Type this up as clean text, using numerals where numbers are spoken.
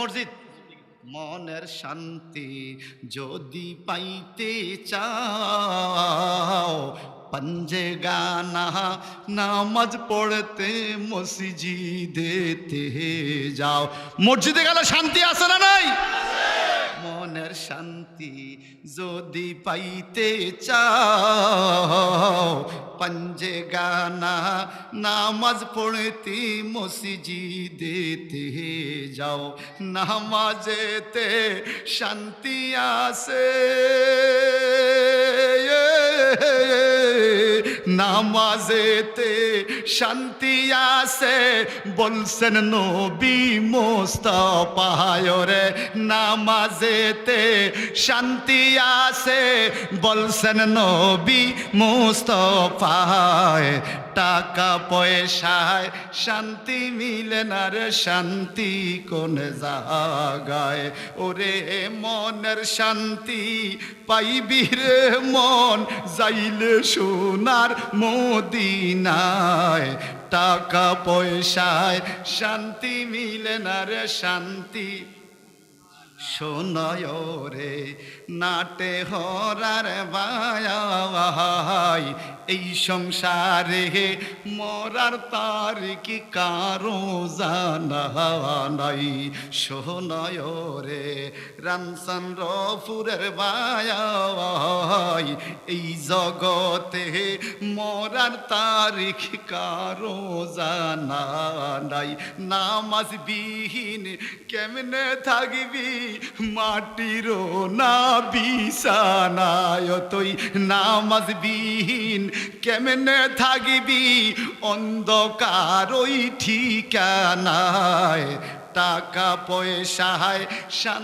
মসজিদ। মনের শান্তি যদি পাইতে চাও, পঞ্জে গানা নামাজ পড়তে মসজিদেতে যাও। মসজিদে গেলে শান্তি আছে না নাই? মনের শান্তি যদি পাইতে চাও, পঞ্জে গানা নামাজ পড়তে মসজিদেতে যাও। নামাজেতে শান্তি আসে, নামাজেতে শান্তি আসে বলছেন নবী মুস্তাফা রে। নামাজেতে শান্তি আসে বলছেন নবী মুস্তাফা। টাকা পয়সায় শান্তি মিলে না রে, শান্তি কোন জায়গায়? ওরে মনের শান্তি পাইবি রে মন, যাইলে সোনার মদিনায়। টাকা পয়সায় শান্তি মিলে না রে, শান্তি শোনয় রে নাটে হরার ভাই। এই সংসারে মরার তার কি কারো জানা নাই? শোনয় রে রামচন্দ্রপুরের ভাই, এই জগতে মরার তারিখ কারো জানা নাই। নামাজ বিহীন কেমনে থাকবি মাটির না বিছানায় তুই? নামাজ বিহীন কেমনে থাকবি অন্ধকার ওই ঠিকানায়? টাকা পয়সায়